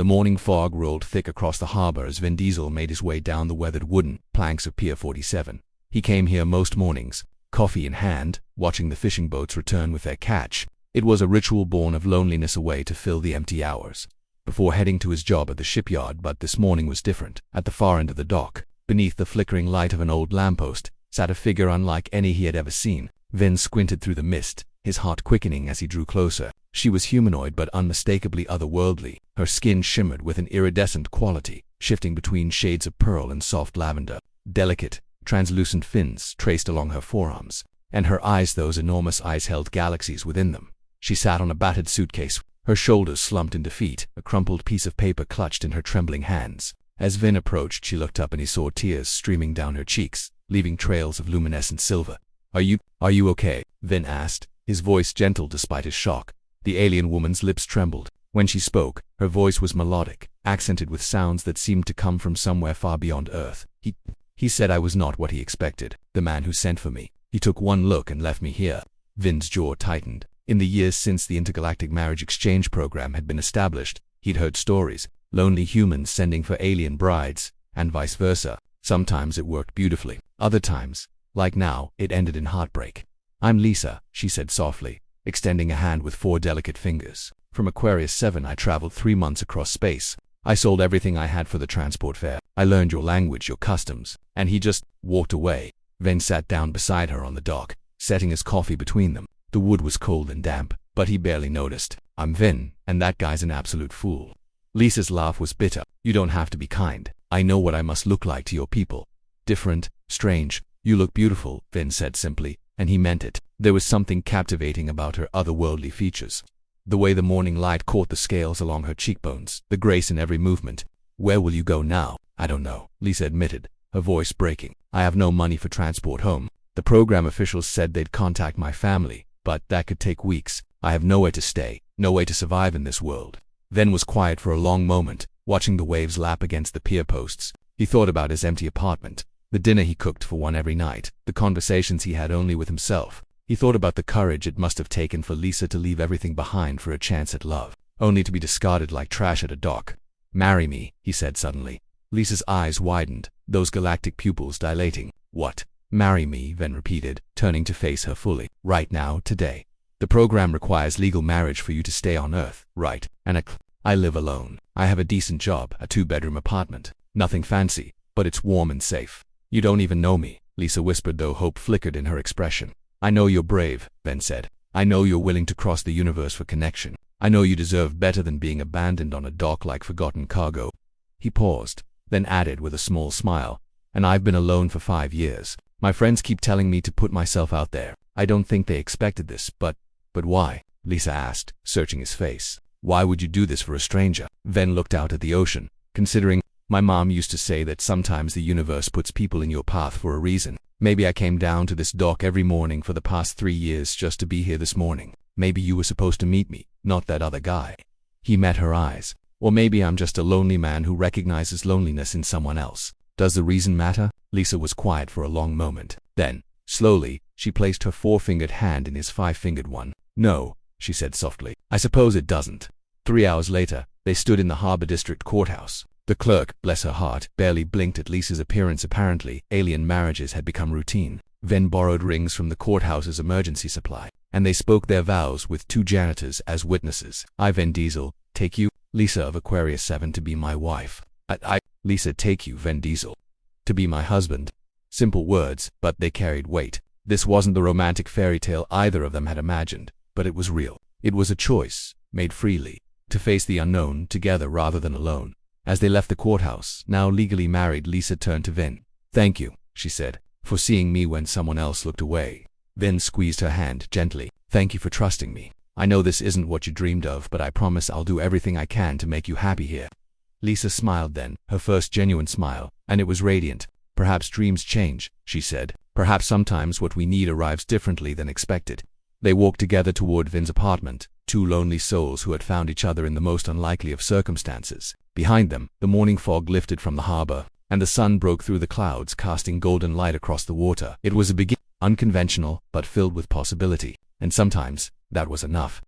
The morning fog rolled thick across the harbor as Vin Diesel made his way down the weathered wooden planks of Pier 47. He came here most mornings, coffee in hand, watching the fishing boats return with their catch. It was a ritual born of loneliness, a way to fill the empty hours before heading to his job at the shipyard. But this morning was different. At the far end of the dock, beneath the flickering light of an old lamppost, sat a figure unlike any he had ever seen. Vin squinted through the mist, his heart quickening as he drew closer. She was humanoid but unmistakably otherworldly. Her skin shimmered with an iridescent quality, shifting between shades of pearl and soft lavender. Delicate, translucent fins traced along her forearms, and her eyes, those enormous eyes, held galaxies within them. She sat on a battered suitcase, her shoulders slumped in defeat, a crumpled piece of paper clutched in her trembling hands. As Vin approached, she looked up and he saw tears streaming down her cheeks, leaving trails of luminescent silver. Are you okay?" Vin asked, his voice gentle despite his shock. The alien woman's lips trembled. When she spoke, her voice was melodic, accented with sounds that seemed to come from somewhere far beyond Earth. He said I was not what he expected, the man who sent for me. He took one look and left me here." Vin's jaw tightened. In the years since the intergalactic marriage exchange program had been established, he'd heard stories, lonely humans sending for alien brides, and vice versa. Sometimes it worked beautifully. Other times, like now, it ended in heartbreak. "I'm Lisa," she said softly, extending a hand with 4 delicate fingers. "From Aquarius 7 I traveled 3 months across space. I sold everything I had for the transport fare. I learned your language, your customs." And he just walked away. Vin sat down beside her on the dock, setting his coffee between them. The wood was cold and damp, but he barely noticed. "I'm Vin, and that guy's an absolute fool." Lisa's laugh was bitter. "You don't have to be kind. I know what I must look like to your people. Different, strange. You look beautiful," Vin said simply, and he meant it. There was something captivating about her otherworldly features. The way the morning light caught the scales along her cheekbones, the grace in every movement. "Where will you go now?" "I don't know," Lisa admitted, her voice breaking. "I have no money for transport home. The program officials said they'd contact my family, but that could take weeks. I have nowhere to stay, no way to survive in this world." Vin was quiet for a long moment, watching the waves lap against the pier posts. He thought about his empty apartment, the dinner he cooked for one every night, the conversations he had only with himself. He thought about the courage it must have taken for Lisa to leave everything behind for a chance at love, only to be discarded like trash at a dock. "Marry me," he said suddenly. Lisa's eyes widened, those galactic pupils dilating. "What?" "Marry me," Vin repeated, turning to face her fully. "Right now, today. The program requires legal marriage for you to stay on Earth, right? And I live alone. I have a decent job, a 2-bedroom apartment. Nothing fancy, but it's warm and safe. You don't even know me," Lisa whispered, though hope flickered in her expression. "I know you're brave," Vin said. "I know you're willing to cross the universe for connection. I know you deserve better than being abandoned on a dock like forgotten cargo." He paused, then added with a small smile, "And I've been alone for 5 years. My friends keep telling me to put myself out there. I don't think they expected this, but why?" Lisa asked, searching his face. "Why would you do this for a stranger?" Vin looked out at the ocean, considering. "My mom used to say that sometimes the universe puts people in your path for a reason. Maybe I came down to this dock every morning for the past 3 years just to be here this morning. Maybe you were supposed to meet me, not that other guy." He met her eyes. "Or maybe I'm just a lonely man who recognizes loneliness in someone else. Does the reason matter?" Lisa was quiet for a long moment. Then, slowly, she placed her 4-fingered hand in his 5-fingered one. "No," she said softly. "I suppose it doesn't." 3 hours later, they stood in the Harbor District Courthouse. The clerk, bless her heart, barely blinked at Lisa's appearance. Apparently, alien marriages had become routine. Vin borrowed rings from the courthouse's emergency supply, and they spoke their vows with 2 janitors as witnesses. "I, Vin Diesel, take you, Lisa of Aquarius 7, to be my wife. Lisa, take you, Vin Diesel, to be my husband." Simple words, but they carried weight. This wasn't the romantic fairy tale either of them had imagined, but it was real. It was a choice, made freely, to face the unknown together rather than alone. As they left the courthouse, now legally married, Lisa turned to Vin. "Thank you," she said, "for seeing me when someone else looked away." Vin squeezed her hand gently. "Thank you for trusting me. I know this isn't what you dreamed of, but I promise I'll do everything I can to make you happy here." Lisa smiled then, her first genuine smile, and it was radiant. "Perhaps dreams change," she said. "Perhaps sometimes what we need arrives differently than expected." They walked together toward Vin's apartment, 2 lonely souls who had found each other in the most unlikely of circumstances. Behind them, the morning fog lifted from the harbor, and the sun broke through the clouds, casting golden light across the water. It was a beginning, unconventional, but filled with possibility. And sometimes, that was enough.